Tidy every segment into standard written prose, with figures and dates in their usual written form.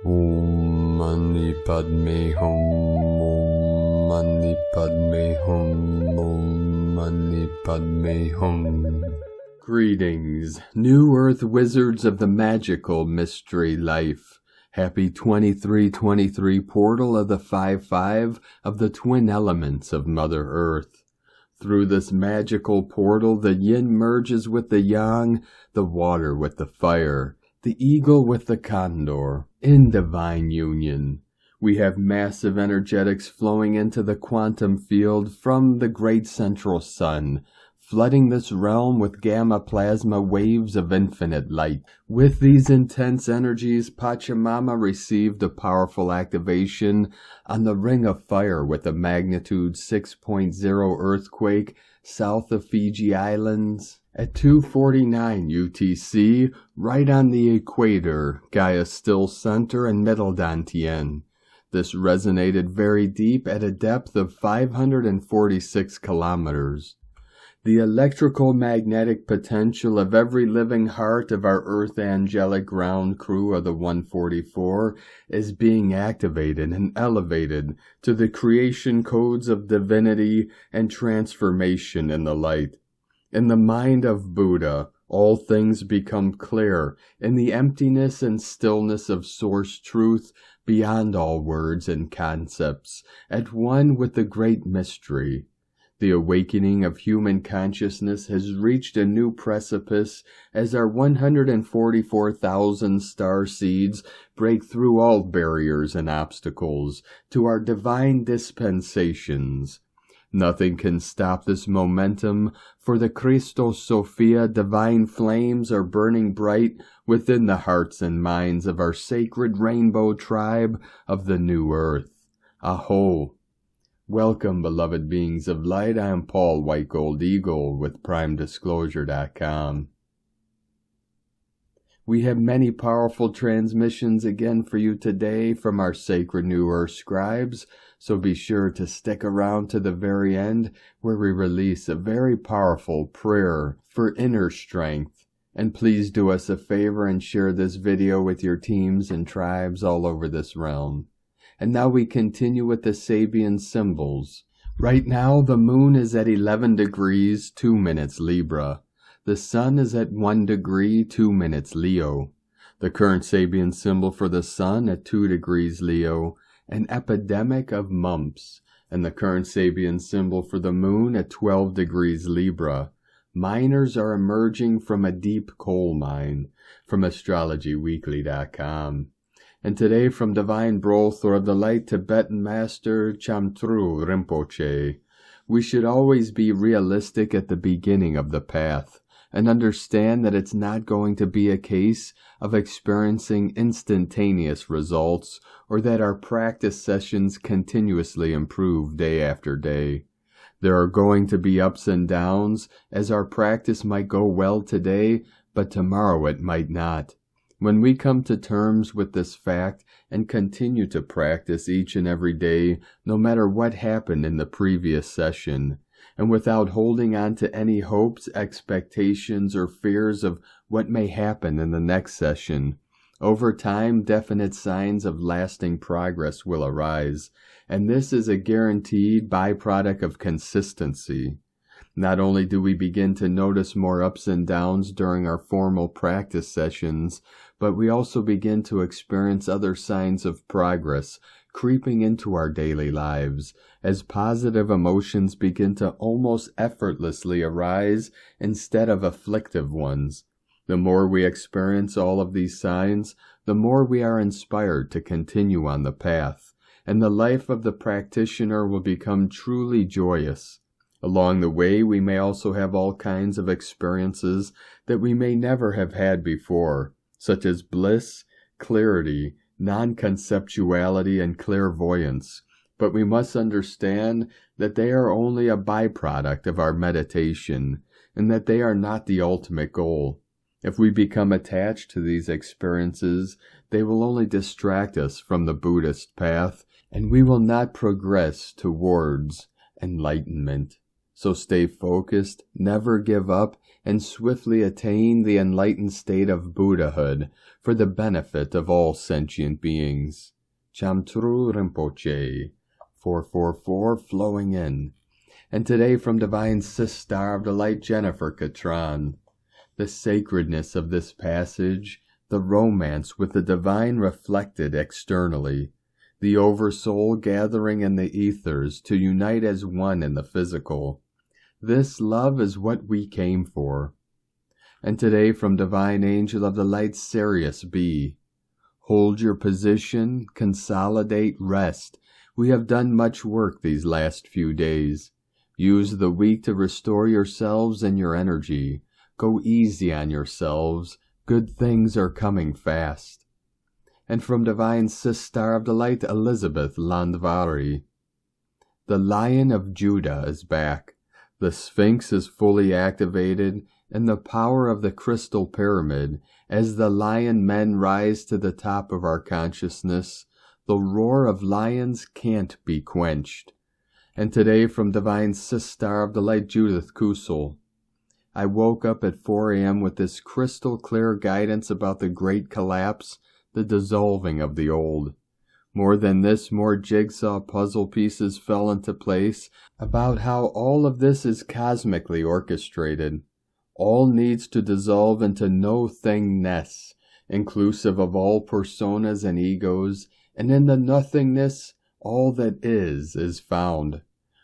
Om Mani Padme Hum. Om Mani Padme Hum. Om Mani Padme Hum. Greetings, New Earth Wizards of the magical mystery life. Happy 2323 portal of the 5-5 of the twin elements of Mother Earth. Through this magical portal, the yin merges with the yang, the water with the fire, the eagle with the condor, in divine union. We have massive energetics flowing into the quantum field from the great central sun, flooding this realm with gamma plasma waves of infinite light. With these intense energies, Pachamama received a powerful activation on the Ring of Fire with a magnitude 6.0 earthquake south of Fiji Islands at 2:49 UTC, right on the equator, Gaia Still Center and Middle Dantian. This resonated very deep at a depth of 546 kilometers. The electrical magnetic potential of every living heart of our Earth angelic ground crew of the 144 is being activated and elevated to the creation codes of divinity and transformation in the light. In the mind of Buddha, all things become clear in the emptiness and stillness of source truth beyond all words and concepts, at one with the great mystery. The awakening of human consciousness has reached a new precipice as our 144,000 star seeds break through all barriers and obstacles to our divine dispensations. Nothing can stop this momentum, for the Christos Sophia divine flames are burning bright within the hearts and minds of our sacred rainbow tribe of the new earth. Aho! Welcome, beloved beings of light. I am Paul White Gold Eagle with PrimeDisclosure.com. We have many powerful transmissions again for you today from our sacred New Earth scribes, so be sure to stick around to the very end where we release a very powerful prayer for inner strength. And please do us a favor and share this video with your teams and tribes all over this realm. And now we continue with the Sabian symbols. Right now, the moon is at 11 degrees, 2 minutes Libra. The sun is at 1 degree, 2 minutes Leo. The current Sabian symbol for the sun at 2 degrees Leo, an epidemic of mumps. And the current Sabian symbol for the moon at 12 degrees Libra. Miners are emerging from a deep coal mine. From AstrologyWeekly.com. And today from Divine Brothor of the Light Tibetan Master Chamtru Rinpoche, we should always be realistic at the beginning of the path and understand that it's not going to be a case of experiencing instantaneous results or that our practice sessions continuously improve day after day. There are going to be ups and downs, as our practice might go well today, but tomorrow it might not. When we come to terms with this fact and continue to practice each and every day, no matter what happened in the previous session, and without holding on to any hopes, expectations, or fears of what may happen in the next session, over time, definite signs of lasting progress will arise, and this is a guaranteed byproduct of consistency. Not only do we begin to notice more ups and downs during our formal practice sessions, but we also begin to experience other signs of progress creeping into our daily lives as positive emotions begin to almost effortlessly arise instead of afflictive ones. The more we experience all of these signs, the more we are inspired to continue on the path, and the life of the practitioner will become truly joyous. Along the way, we may also have all kinds of experiences that we may never have had before, such as bliss, clarity, non-conceptuality, and clairvoyance. But we must understand that they are only a byproduct of our meditation, and that they are not the ultimate goal. If we become attached to these experiences, they will only distract us from the Buddhist path, and we will not progress towards enlightenment. So stay focused, never give up, and swiftly attain the enlightened state of Buddhahood for the benefit of all sentient beings. Chamtru Rinpoche, 444, flowing in. And today from Divine Sister of the Light, Jennifer Catron. The sacredness of this passage, the romance with the divine reflected externally, the oversoul gathering in the ethers to unite as one in the physical. This love is what we came for. And today from Divine Angel of the Light, Sirius B. Hold your position, consolidate, rest. We have done much work these last few days. Use the week to restore yourselves and your energy. Go easy on yourselves. Good things are coming fast. And from Divine Sister of the Light, Elisabeth Landvari. The Lion of Judah is back. The Sphinx is fully activated, and the power of the crystal pyramid, as the lion men rise to the top of our consciousness, the roar of lions can't be quenched. And today from Divine Sister of the Light, Judith Kusel. I woke up at 4 a.m. with this crystal clear guidance about the great collapse, the dissolving of the old. More than this, more jigsaw puzzle pieces fell into place about how all of this is cosmically orchestrated. All needs to dissolve into no thingness, inclusive of all personas and egos, and in the nothingness, all that is found.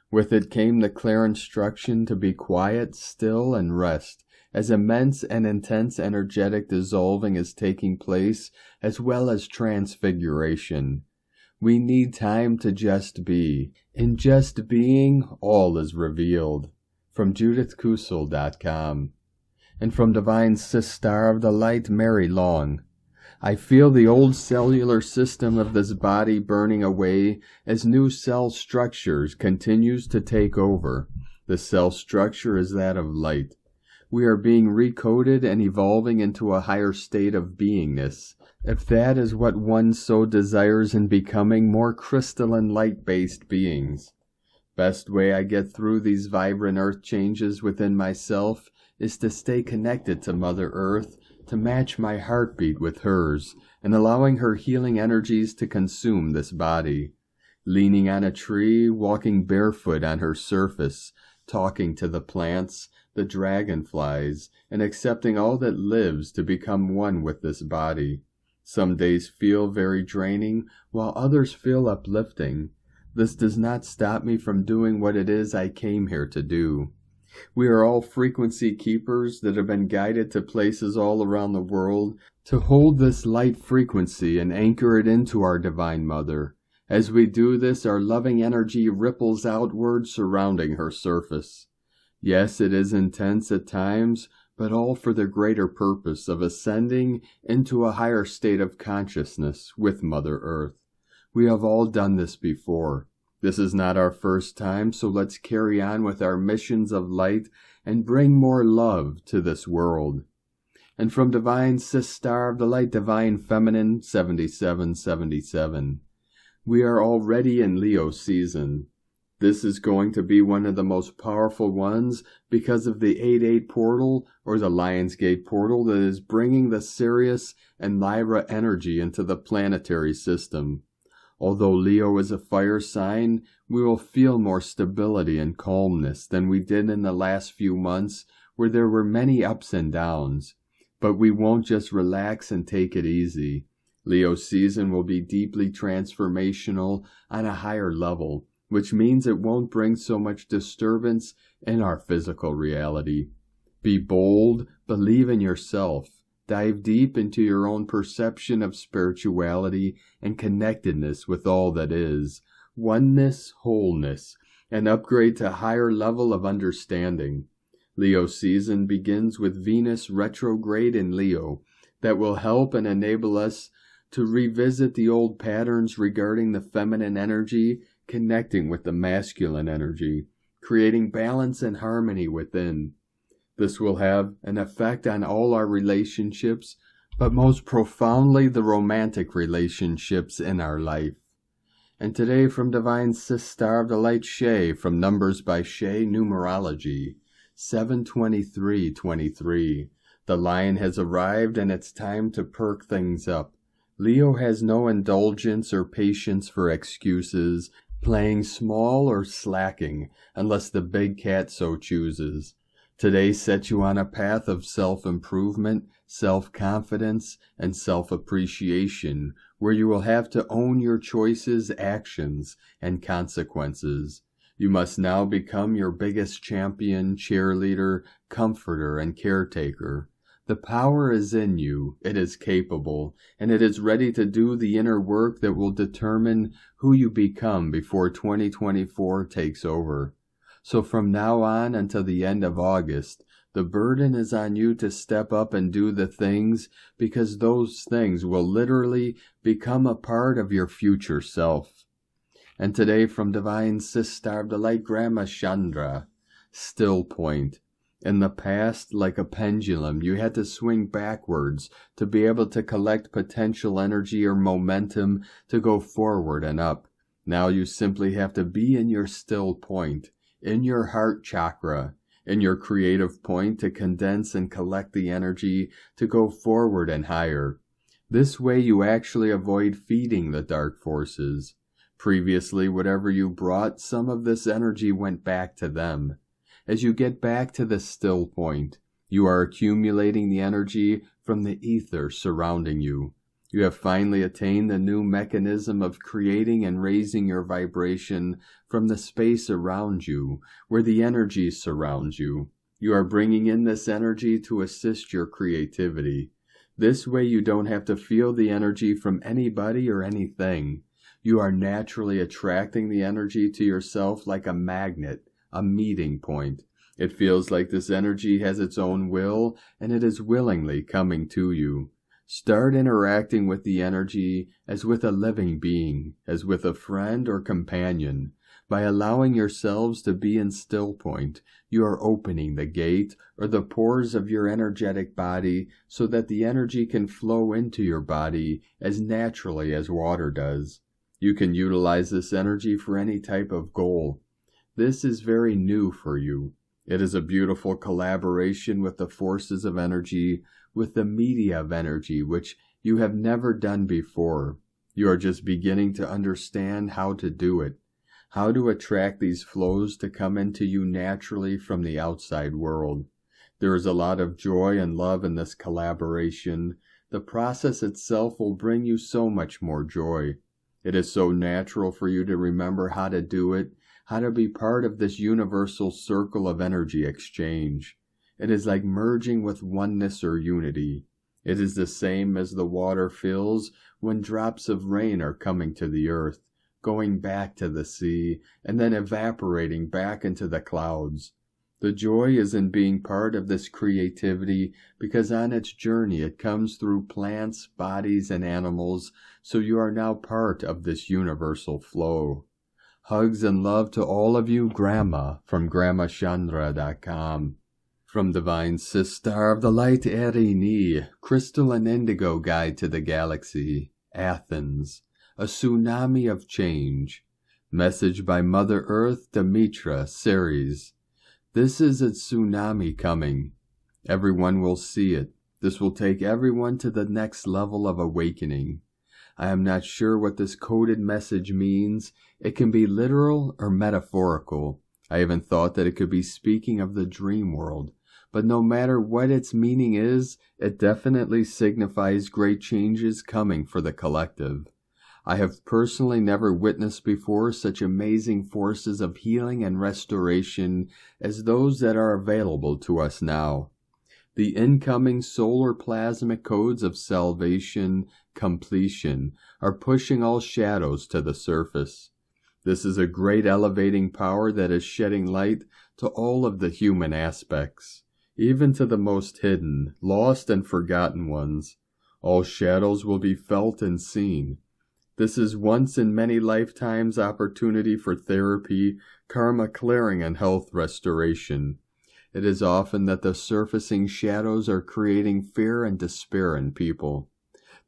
With it came the clear instruction to be quiet, still, and rest, as immense and intense energetic dissolving is taking place, as well as transfiguration. We need time to just be. In just being, all is revealed. From JudithKusel.com. And from Divine Sister of the Light, Mary Long. I feel the old cellular system of this body burning away as new cell structures continues to take over. The cell structure is that of light. We are being recoded and evolving into a higher state of beingness, if that is what one so desires in becoming more crystalline light-based beings. Best way I get through these vibrant earth changes within myself is to stay connected to Mother Earth, to match my heartbeat with hers, and allowing her healing energies to consume this body. Leaning on a tree, walking barefoot on her surface, talking to the plants, the dragonflies, and accepting all that lives to become one with this body. Some days feel very draining, while others feel uplifting. This does not stop me from doing what it is I came here to do. We are all frequency keepers that have been guided to places all around the world to hold this light frequency and anchor it into our Divine Mother. As we do this, our loving energy ripples outward, surrounding her surface. Yes, it is intense at times, but all for the greater purpose of ascending into a higher state of consciousness with Mother Earth. We have all done this before. This is not our first time, so let's carry on with our missions of light and bring more love to this world. And from Divine Sister of the Light, Divine Feminine, 7777. We are already in Leo season. This is going to be one of the most powerful ones because of the 8-8 portal, or the Lionsgate portal, that is bringing the Sirius and Lyra energy into the planetary system. Although Leo is a fire sign, we will feel more stability and calmness than we did in the last few months, where there were many ups and downs. But we won't just relax and take it easy. Leo season will be deeply transformational on a higher level, which means it won't bring so much disturbance in our physical reality. Be bold, believe in yourself. Dive deep into your own perception of spirituality and connectedness with all that is, oneness, wholeness, and upgrade to higher level of understanding. Leo season begins with Venus retrograde in Leo that will help and enable us to revisit the old patterns regarding the feminine energy, connecting with the masculine energy, creating balance and harmony within. This will have an effect on all our relationships, but most profoundly the romantic relationships in our life. And today from Divine Sis Star of the Light Shay, from Numbers by Shay Numerology, 7/23/23. The lion has arrived and it's time to perk things up. Leo has no indulgence or patience for excuses, playing small or slacking, unless the big cat so chooses. Today sets you on a path of self-improvement, self-confidence, and self-appreciation, where you will have to own your choices, actions, and consequences. You must now become your biggest champion, cheerleader, comforter, and caretaker. The power is in you, it is capable, and it is ready to do the inner work that will determine who you become before 2024 takes over. So from now on until the end of August, the burden is on you to step up and do the things, because those things will literally become a part of your future self. And today from Divine Sis Star of the Light, Grandma Chandra, still point. In the past, like a pendulum, you had to swing backwards to be able to collect potential energy or momentum to go forward and up. Now you simply have to be in your still point, in your heart chakra, in your creative point to condense and collect the energy to go forward and higher. This way you actually avoid feeding the dark forces. Previously, whatever you brought, some of this energy went back to them. As you get back to the still point, you are accumulating the energy from the ether surrounding you. You have finally attained the new mechanism of creating and raising your vibration from the space around you, where the energy surrounds you. You are bringing in this energy to assist your creativity. This way you don't have to feel the energy from anybody or anything. You are naturally attracting the energy to yourself like a magnet, a meeting point. It feels like this energy has its own will, and it is willingly coming to you. Start interacting with the energy as with a living being, as with a friend or companion. By allowing yourselves to be in still point, you are opening the gate or the pores of your energetic body so that the energy can flow into your body as naturally as water does. You can utilize this energy for any type of goal. This is very new for you. It is a beautiful collaboration with the forces of energy, with the media of energy, which you have never done before. You are just beginning to understand how to do it, how to attract these flows to come into you naturally from the outside world. There is a lot of joy and love in this collaboration. The process itself will bring you so much more joy. It is so natural for you to remember how to do it, how to be part of this universal circle of energy exchange. It is like merging with oneness or unity. It is the same as the water feels when drops of rain are coming to the earth, going back to the sea, and then evaporating back into the clouds. The joy is in being part of this creativity because on its journey it comes through plants, bodies, and animals, so you are now part of this universal flow. Hugs and love to all of you, Grandma, from GrandmaChandra.com. From Divine Sis Star of the Light, Erini, Crystal and Indigo Guide to the Galaxy, Athens, a tsunami of change. Message by Mother Earth, Demetra, Ceres. This is a tsunami coming. Everyone will see it. This will take everyone to the next level of awakening. I am not sure what this coded message means. It can be literal or metaphorical. I even thought that it could be speaking of the dream world. But no matter what its meaning is, it definitely signifies great changes coming for the collective. I have personally never witnessed before such amazing forces of healing and restoration as those that are available to us now. The incoming solar plasmic codes of salvation, completion, are pushing all shadows to the surface. This is a great elevating power that is shedding light to all of the human aspects, even to the most hidden, lost, and forgotten ones. All shadows will be felt and seen. This is once in many lifetimes opportunity for therapy, karma clearing, and health restoration. It is often that the surfacing shadows are creating fear and despair in people.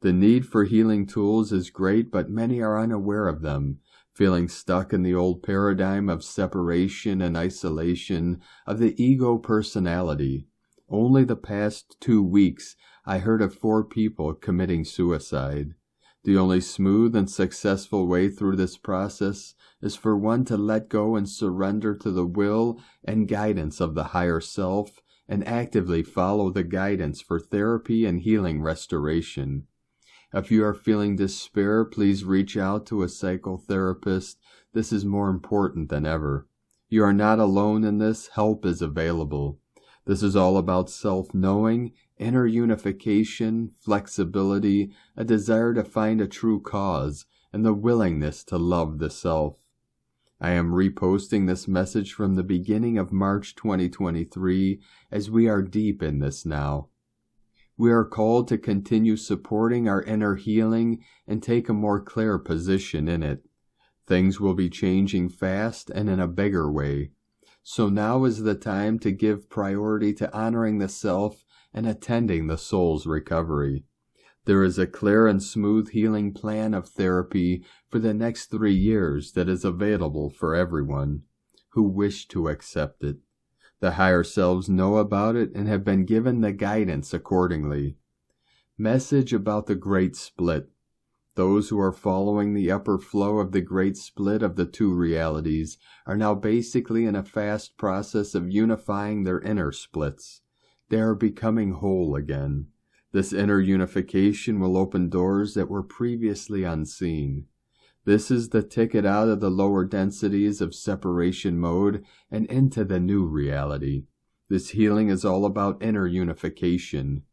The need for healing tools is great, but many are unaware of them. feeling stuck in the old paradigm of separation and isolation of the ego personality. Only the past 2 weeks, I heard of 4 people committing suicide. The only smooth and successful way through this process is for one to let go and surrender to the will and guidance of the higher self and actively follow the guidance for therapy and healing restoration. If you are feeling despair, please reach out to a psychotherapist. This is more important than ever. You are not alone in this. Help is available. This is all about self-knowing, inner unification, flexibility, a desire to find a true cause, and the willingness to love the self. I am reposting this message from the beginning of March 2023 as we are deep in this now. We are called to continue supporting our inner healing and take a more clear position in it. Things will be changing fast and in a bigger way. So now is the time to give priority to honoring the self and attending the soul's recovery. There is a clear and smooth healing plan of therapy for the next 3 years that is available for everyone who wish to accept it. The higher selves know about it and have been given the guidance accordingly. Message about the Great Split. Those who are following the upper flow of the Great Split of the 2 realities are now basically in a fast process of unifying their inner splits. They are becoming whole again. This inner unification will open doors that were previously unseen. This is the ticket out of the lower densities of separation mode and into the new reality. This healing is all about inner unification.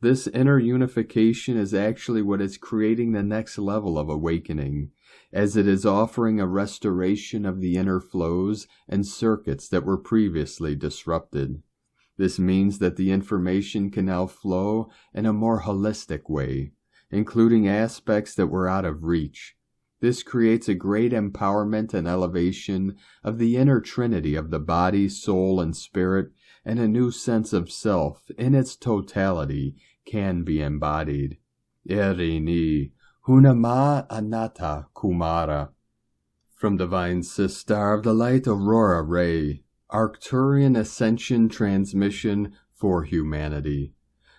This inner unification is actually what is creating the next level of awakening, as it is offering a restoration of the inner flows and circuits that were previously disrupted. This means that the information can now flow in a more holistic way, including aspects that were out of reach. This creates a great empowerment and elevation of the inner trinity of the body, soul, and spirit, and a new sense of self in its totality can be embodied. Erini, Hunama Anatta Kumara. From Divine Sistar of the Light Aurora Ray, Arcturian Ascension Transmission for Humanity.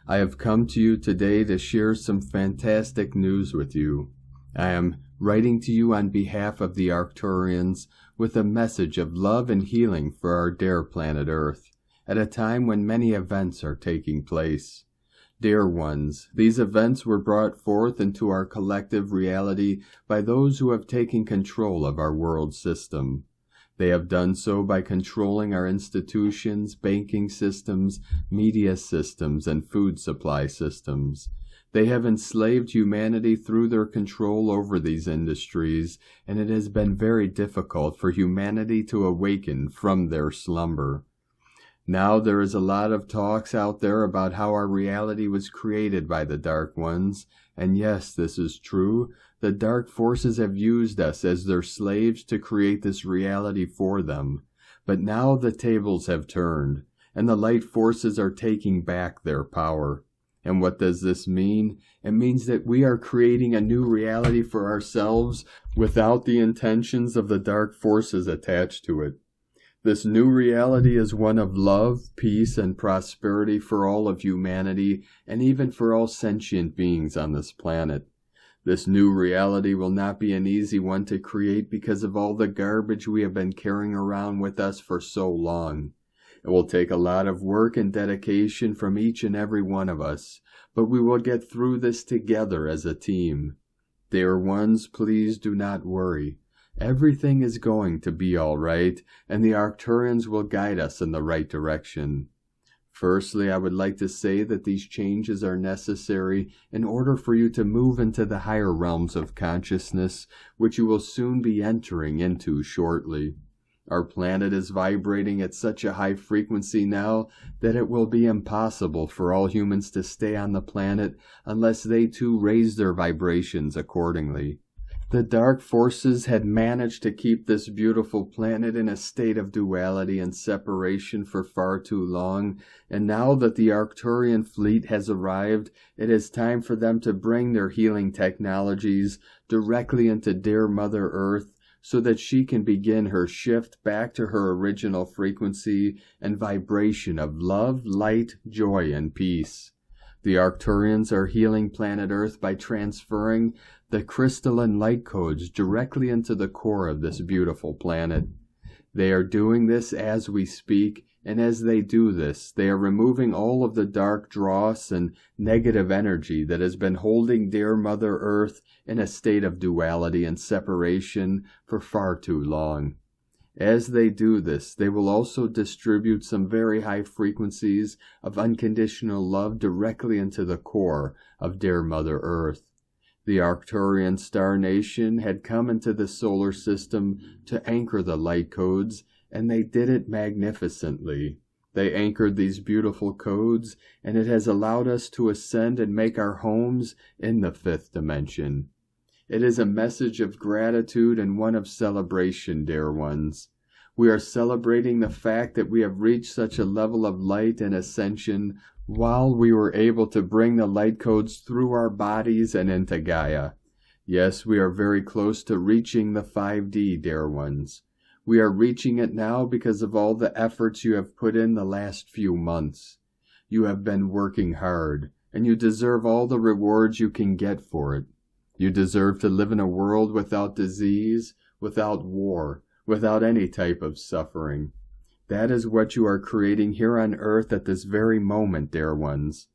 I have come to you today to share some fantastic news with you. I am writing to you on behalf of the Arcturians with a message of love and healing for our dear planet Earth, at a time when many events are taking place. Dear ones, these events were brought forth into our collective reality by those who have taken control of our world system. They have done so by controlling our institutions, banking systems, media systems, and food supply systems. They have enslaved humanity through their control over these industries, and it has been very difficult for humanity to awaken from their slumber. Now there is a lot of talks out there about how our reality was created by the Dark Ones, and yes, this is true. The dark forces have used us as their slaves to create this reality for them. But now the tables have turned, and the light forces are taking back their power. And what does this mean? It means that we are creating a new reality for ourselves without the intentions of the dark forces attached to it. This new reality is one of love, peace, and prosperity for all of humanity, and even for all sentient beings on this planet. This new reality will not be an easy one to create because of all the garbage we have been carrying around with us for so long. It will take a lot of work and dedication from each and every one of us, but we will get through this together as a team. Dear ones, please do not worry. Everything is going to be all right, and the Arcturians will guide us in the right direction. Firstly, I would like to say that these changes are necessary in order for you to move into the higher realms of consciousness, which you will soon be entering into shortly. Our planet is vibrating at such a high frequency now that it will be impossible for all humans to stay on the planet unless they too raise their vibrations accordingly. The dark forces had managed to keep this beautiful planet in a state of duality and separation for far too long, and now that the Arcturian fleet has arrived, it is time for them to bring their healing technologies directly into dear Mother Earth so that she can begin her shift back to her original frequency and vibration of love, light, joy, and peace. The Arcturians are healing planet Earth by transferring the crystalline light codes directly into the core of this beautiful planet. They are doing this as we speak, and as they do this, they are removing all of the dark dross and negative energy that has been holding dear Mother Earth in a state of duality and separation for far too long. As they do this, they will also distribute some very high frequencies of unconditional love directly into the core of dear Mother Earth. The Arcturian star nation had come into the solar system to anchor the light codes, and they did it magnificently. They anchored these beautiful codes, and it has allowed us to ascend and make our homes in the fifth dimension. It is a message of gratitude and one of celebration, dear ones. We are celebrating the fact that we have reached such a level of light and ascension while we were able to bring the light codes through our bodies and into Gaia. Yes, we are very close to reaching the 5D, dear ones. We are reaching it now because of all the efforts you have put in the last few months. You have been working hard, and you deserve all the rewards you can get for it. You deserve to live in a world without disease, without war, without any type of suffering. That is what you are creating here on Earth at this very moment, dear ones.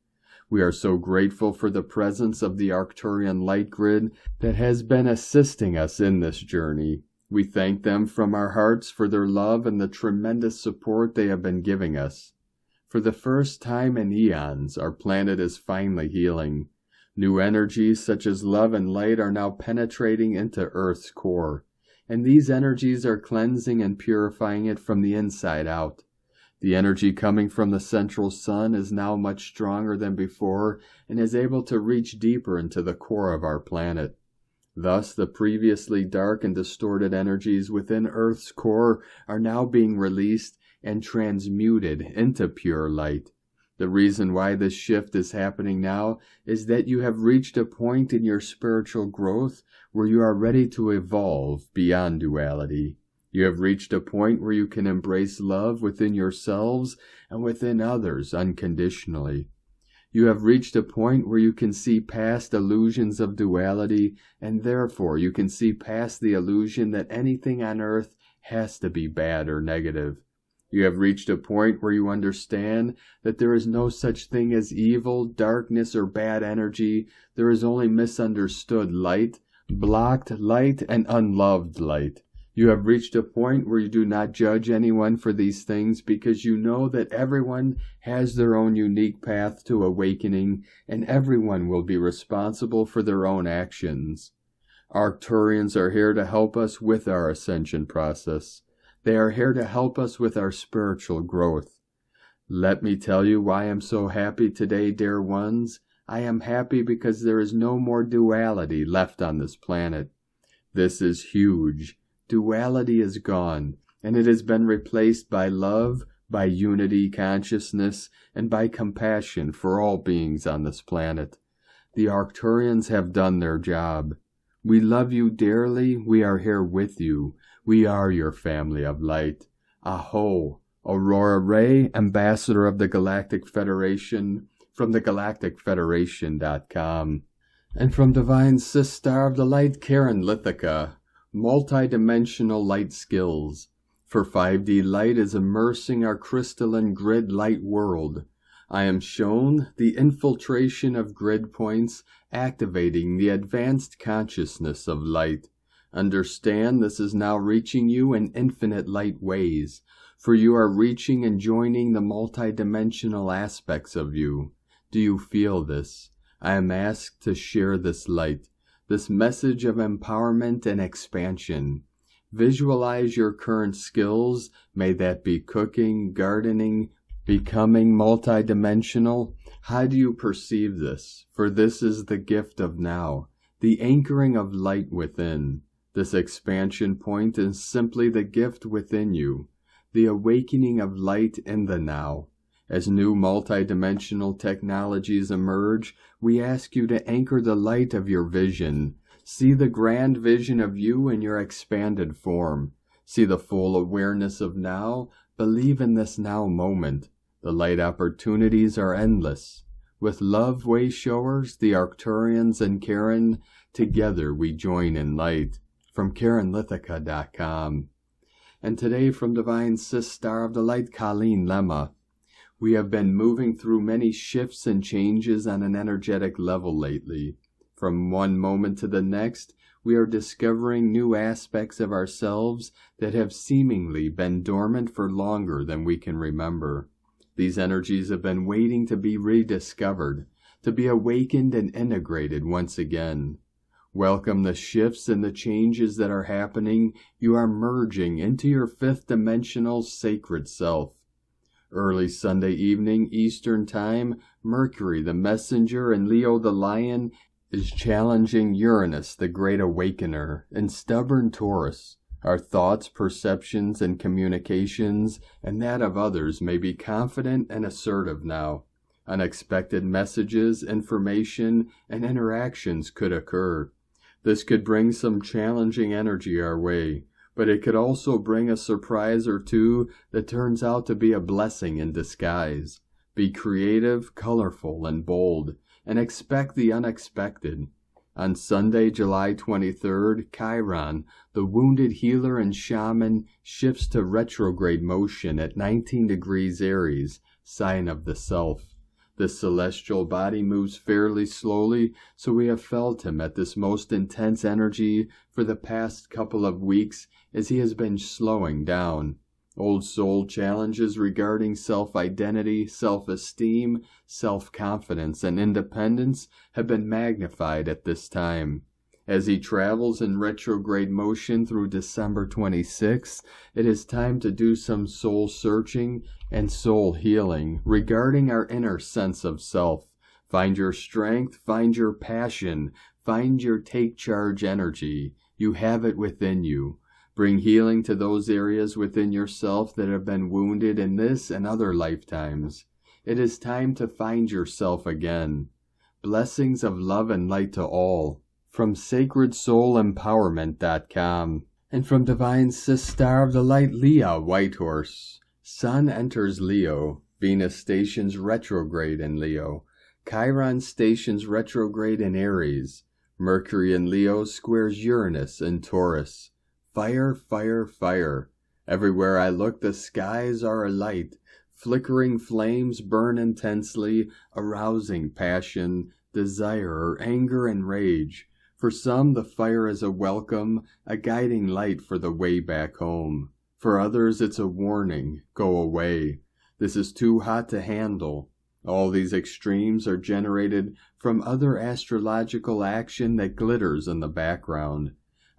We are so grateful for the presence of the Arcturian light grid that has been assisting us in this journey. We thank them from our hearts for their love and the tremendous support they have been giving us. For the first time in eons, our planet is finally healing. New energies such as love and light are now penetrating into Earth's core, and these energies are cleansing and purifying it from the inside out. The energy coming from the central sun is now much stronger than before and is able to reach deeper into the core of our planet. Thus, the previously dark and distorted energies within Earth's core are now being released and transmuted into pure light. The reason why this shift is happening now is that you have reached a point in your spiritual growth where you are ready to evolve beyond duality. You have reached a point where you can embrace love within yourselves and within others unconditionally. You have reached a point where you can see past illusions of duality, and therefore you can see past the illusion that anything on earth has to be bad or negative. You have reached a point where you understand that there is no such thing as evil, darkness, or bad energy. There is only misunderstood light, blocked light, and unloved light. You have reached a point where you do not judge anyone for these things because you know that everyone has their own unique path to awakening and everyone will be responsible for their own actions. Arcturians are here to help us with our ascension process. They are here to help us with our spiritual growth. Let me tell you why I am so happy today, dear ones. I am happy because there is no more duality left on this planet. This is huge. Duality is gone, and it has been replaced by love, by unity consciousness, and by compassion for all beings on this planet. The Arcturians have done their job. We love you dearly. We are here with you. We are your family of light. Aho, Aurora Ray, Ambassador of the Galactic Federation, from thegalacticfederation.com. And from Divine Sister of the Light, Karen Lithica, Multidimensional Light Skills. For 5D light is immersing our crystalline grid light world. I am shown the infiltration of grid points activating the advanced consciousness of light. Understand this is now reaching you in infinite light ways, for you are reaching and joining the multidimensional aspects of you. Do you feel this? I am asked to share this light, this message of empowerment and expansion. Visualize your current skills, may that be cooking, gardening, becoming multidimensional. How do you perceive this? For this is the gift of now, the anchoring of light within. This expansion point is simply the gift within you, the awakening of light in the now. As new multidimensional technologies emerge, we ask you to anchor the light of your vision, See the grand vision of you in your expanded form. See the full awareness of now. Believe in this now moment. The light opportunities are endless. With love way showers, the Arcturians and Karen, together we join in light. From KarenLithica.com. And today from Divine Sis Star of the Light, Colleen Lemma. We have been moving through many shifts and changes on an energetic level lately. From one moment to the next, we are discovering new aspects of ourselves that have seemingly been dormant for longer than we can remember. These energies have been waiting to be rediscovered, to be awakened and integrated once again. Welcome the shifts and the changes that are happening. You are merging into your fifth-dimensional sacred self. Early Sunday evening Eastern Time, Mercury the Messenger and Leo the Lion is challenging Uranus the Great Awakener and stubborn Taurus. Our thoughts, perceptions, and communications, and that of others, may be confident and assertive now. Unexpected messages, information, and interactions could occur. This could bring some challenging energy our way, but it could also bring a surprise or two that turns out to be a blessing in disguise. Be creative, colorful, and bold, and expect the unexpected. On Sunday, July 23rd, Chiron, the wounded healer and shaman, shifts to retrograde motion at 19 degrees Aries, sign of the self. This celestial body moves fairly slowly, so we have felt him at this most intense energy for the past couple of weeks as he has been slowing down. Old soul challenges regarding self-identity, self-esteem, self-confidence, and independence have been magnified at this time. As he travels in retrograde motion through December 26th, it is time to do some soul searching and soul healing regarding our inner sense of self. Find your strength, find your passion, find your take charge energy. You have it within you. Bring healing to those areas within yourself that have been wounded in this and other lifetimes. It is time to find yourself again. Blessings of love and light to all. From SacredSoulEmpowerment.com. And from Divine Sis Star of the Light, Leah Whitehorse. Sun enters Leo. Venus stations retrograde in Leo. Chiron stations retrograde in Aries. Mercury in Leo squares Uranus in Taurus. Fire, fire, fire. Everywhere I look, the skies are alight. Flickering flames burn intensely, arousing passion, desire, anger, and rage. For some, the fire is a welcome, a guiding light for the way back home. For others, it's a warning, go away. This is too hot to handle. All these extremes are generated from other astrological action that glitters in the background.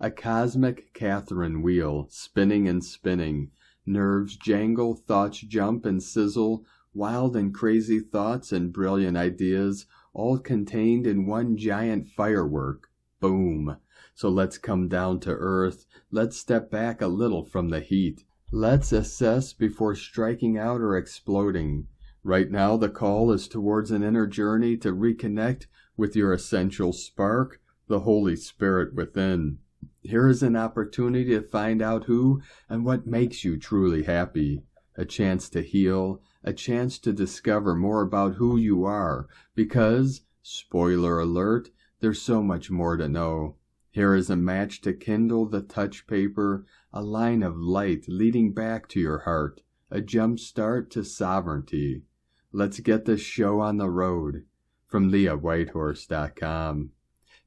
A cosmic Catherine wheel, spinning and spinning. Nerves jangle, thoughts jump and sizzle, wild and crazy thoughts and brilliant ideas, all contained in one giant firework. Boom. So let's come down to earth. Let's step back a little from the heat. Let's assess before striking out or exploding. Right now the call is towards an inner journey to reconnect with your essential spark, the Holy Spirit within. Here is an opportunity to find out who and what makes you truly happy. A chance to heal, a chance to discover more about who you are, because, spoiler alert, there's so much more to know. Here is a match to kindle the touch paper, a line of light leading back to your heart, a jump start to sovereignty. Let's get this show on the road. From LeahWhitehorse.com.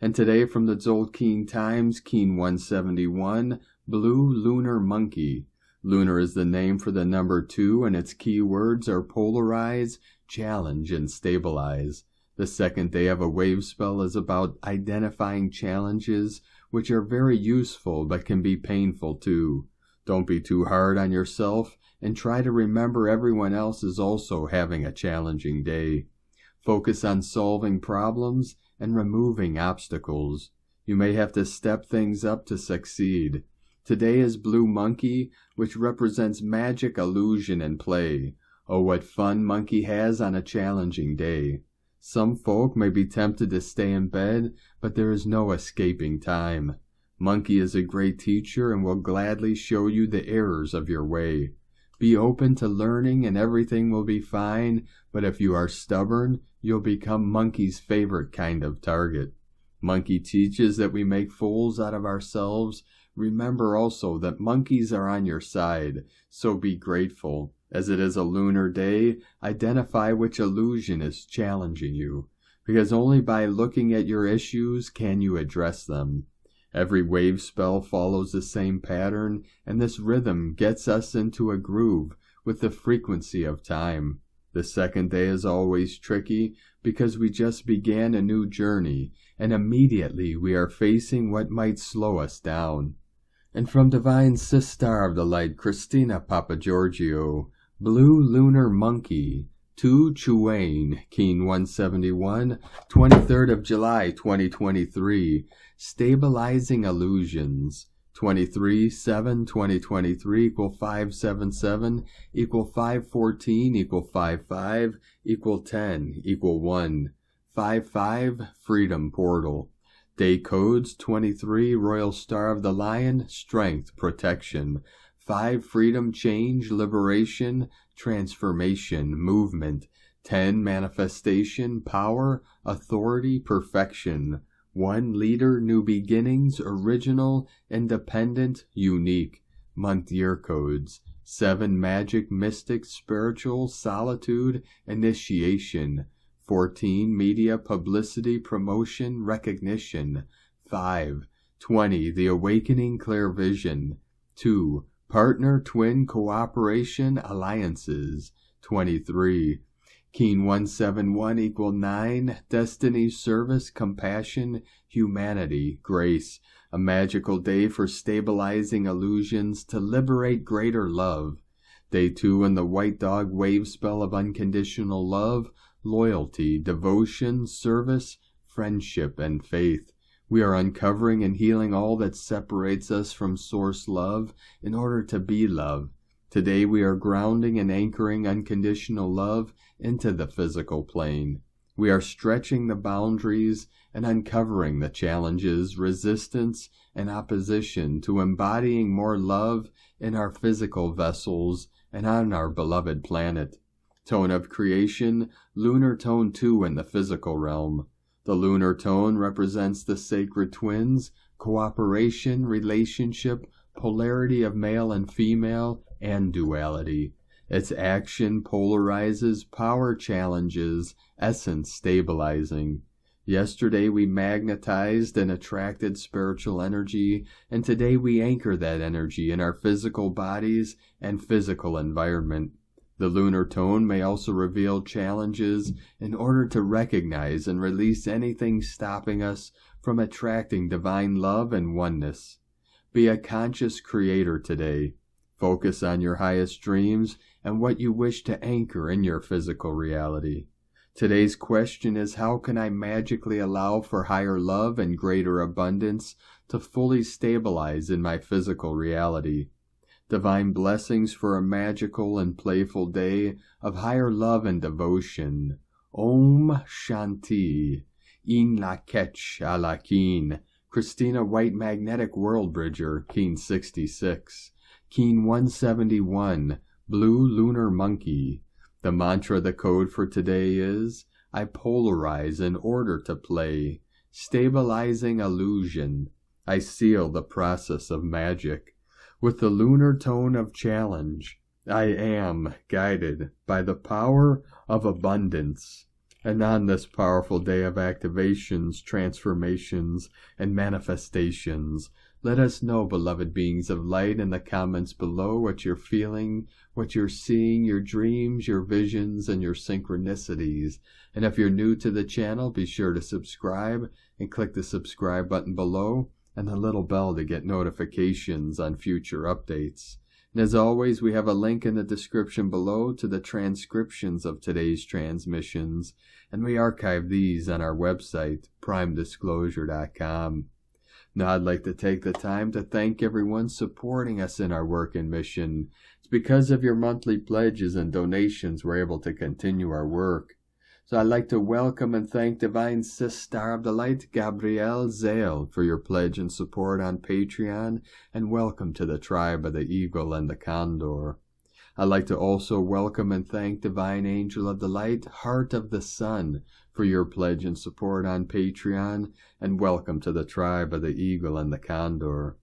And today from the Tzolk'in Times, Keen 171, Blue Lunar Monkey. Lunar is the name for the number 2, and its keywords are polarize, challenge, and stabilize. The second day of a wave spell is about identifying challenges, which are very useful but can be painful too. Don't be too hard on yourself, and try to remember everyone else is also having a challenging day. Focus on solving problems and removing obstacles. You may have to step things up to succeed. Today is Blue Monkey, which represents magic, illusion, and play. Oh, what fun Monkey has on a challenging day. Some folk may be tempted to stay in bed, but there is no escaping time. Monkey is a great teacher and will gladly show you the errors of your way. Be open to learning and everything will be fine, but if you are stubborn, you'll become Monkey's favorite kind of target. Monkey teaches that we make fools out of ourselves. Remember also that monkeys are on your side, so be grateful. As it is a lunar day, identify which illusion is challenging you, because only by looking at your issues can you address them. Every wave spell follows the same pattern, and this rhythm gets us into a groove with the frequency of time. The second day is always tricky because we just began a new journey, and immediately we are facing what might slow us down. And from Divine Sister of the Light, Christina Papagiorgio, Blue Lunar Monkey, 2 Chuane, Keen 171, 23rd of July 2023, Stabilizing Illusions, 23/7/2023 equal 577 equal 514 equal 55 equal 10 equal 1, 55 Freedom Portal. Day codes 23 Royal Star of the Lion, Strength, Protection, 5 Freedom, Change, Liberation, Transformation, Movement, 10 Manifestation, Power, Authority, Perfection, 1 Leader, New Beginnings, Original, Independent, Unique. Month year codes 7 Magic, Mystic, Spiritual, Solitude, Initiation, 14 Media, Publicity, Promotion, Recognition, 5 20 The Awakening, Clear Vision, 2 Partner, Twin, Cooperation, Alliances, 23 Keen 171 equal 9 Destiny, Service, Compassion, Humanity, Grace. A magical day for stabilizing illusions to liberate greater love. Day 2 in the White Dog Wave Spell of Unconditional Love, Loyalty, Devotion, Service, Friendship, and Faith. We are uncovering and healing all that separates us from Source Love in order to be love. Today we are grounding and anchoring unconditional love into the physical plane. We are stretching the boundaries and uncovering the challenges, resistance, and opposition to embodying more love in our physical vessels and on our beloved planet. Tone of creation, lunar tone 2 in the physical realm. The lunar tone represents the sacred twins, cooperation, relationship, polarity of male and female, and duality. Its action polarizes, power challenges, essence stabilizing. Yesterday we magnetized and attracted spiritual energy, and today we anchor that energy in our physical bodies and physical environment. The lunar tone may also reveal challenges in order to recognize and release anything stopping us from attracting divine love and oneness. Be a conscious creator today. Focus on your highest dreams and what you wish to anchor in your physical reality. Today's question is, how can I magically allow for higher love and greater abundance to fully stabilize in my physical reality? Divine blessings for a magical and playful day of higher love and devotion. Om Shanti. In Lakech Alakin. Christina White Magnetic World Bridger, Keen 66. Keen 171. Blue Lunar Monkey. The mantra, the code for today is, I polarize in order to play. Stabilizing illusion. I seal the process of magic. With the lunar tone of challenge, I am guided by the power of abundance. And on this powerful day of activations, transformations, and manifestations, let us know, beloved beings of light, in the comments below what you're feeling, what you're seeing, your dreams, your visions, and your synchronicities. And if you're new to the channel, be sure to subscribe and click the subscribe button below and the little bell to get notifications on future updates. And as always, we have a link in the description below to the transcriptions of today's transmissions, and we archive these on our website, primedisclosure.com. Now I'd like to take the time to thank everyone supporting us in our work and mission. It's because of your monthly pledges and donations we're able to continue our work. So I'd like to welcome and thank Divine Sis Star of the Light, Gabrielle Z, for your pledge and support on Patreon, and welcome to the tribe of the Eagle and the Condor. I'd like to also welcome and thank Divine Angel of the Light, Heart of the Sun, for your pledge and support on Patreon, and welcome to the tribe of the Eagle and the Condor.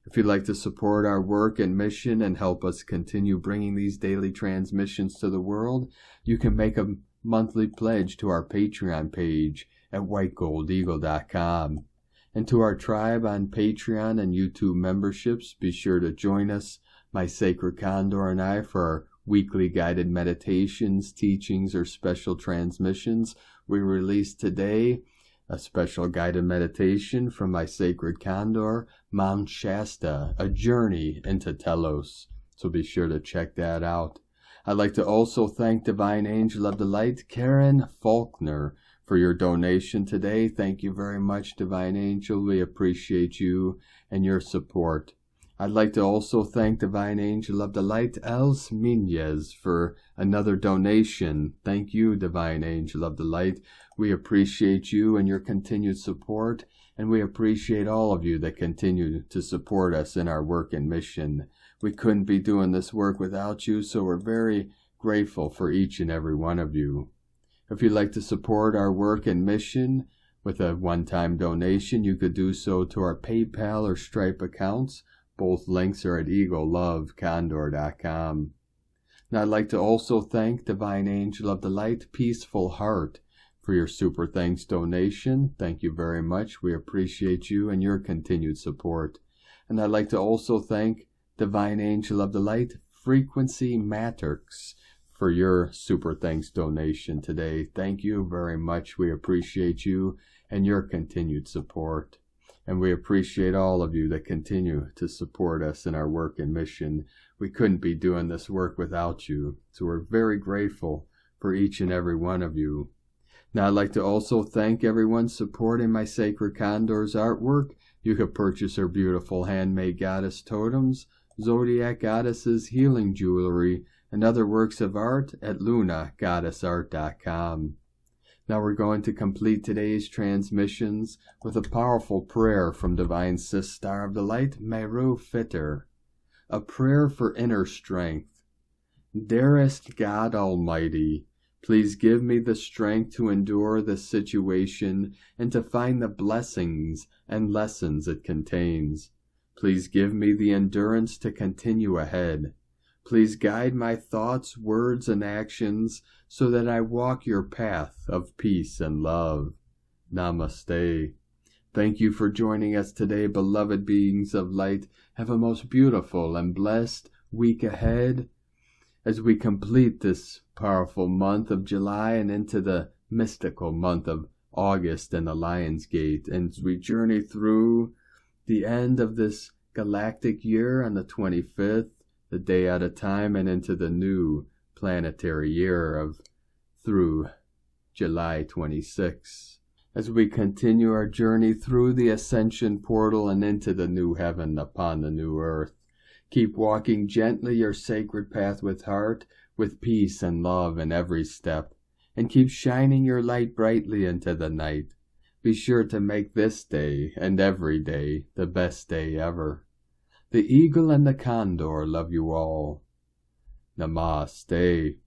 If you'd like to support our work and mission and help us continue bringing these daily transmissions to the world, you can make a monthly pledge to our Patreon page at whitegoldeagle.com. And to our tribe on Patreon and YouTube memberships, be sure to join us, my Sacred Condor and I, for our weekly guided meditations, teachings, or special transmissions. We released today a special guided meditation from my Sacred Condor, Mount Shasta, a journey into Telos. So be sure to check that out. I'd like to also thank Divine Angel of the Light, Karen Faulkner, for your donation today. Thank you very much, Divine Angel. We appreciate you and your support. I'd like to also thank Divine Angel of the Light, Els Minez, for another donation. Thank you, Divine Angel of the Light. We appreciate you and your continued support, and we appreciate all of you that continue to support us in our work and mission. We couldn't be doing this work without you, so we're very grateful for each and every one of you. If you'd like to support our work and mission with a one-time donation, you could do so to our PayPal or Stripe accounts. Both links are at eaglelovecondor.com. Now I'd like to also thank Divine Angel of the Light, Peaceful Heart, for your super thanks donation. Thank you very much. We appreciate you and your continued support. And I'd like to also thank Divine Angel of the Light, Frequency Matrix, for your super thanks donation today. Thank you very much. We appreciate you and your continued support. And we appreciate all of you that continue to support us in our work and mission. We couldn't be doing this work without you. So we're very grateful for each and every one of you. Now I'd like to also thank everyone supporting my Sacred Condor's artwork. You can purchase her beautiful handmade goddess totems, zodiac goddesses, healing jewelry, and other works of art at lunagoddessart.com. Now we're going to complete today's transmissions with a powerful prayer from Divine Sis Star of the Light, Meru Fitter. A prayer for inner strength. Dearest God Almighty, please give me the strength to endure this situation and to find the blessings and lessons it contains. Please give me the endurance to continue ahead. Please guide my thoughts, words, and actions so that I walk your path of peace and love. Namaste. Thank you for joining us today, beloved beings of light. Have a most beautiful and blessed week ahead as we complete this powerful month of July and into the mystical month of August and the Lion's Gate, and as we journey through the end of this galactic year on the 25th, the day at a time, and into the new planetary year of through July 26. As we continue our journey through the ascension portal and into the new heaven upon the new earth, keep walking gently your sacred path with heart, with peace and love in every step, and keep shining your light brightly into the night. Be sure to make this day and every day the best day ever. The Eagle and the Condor love you all. Namaste.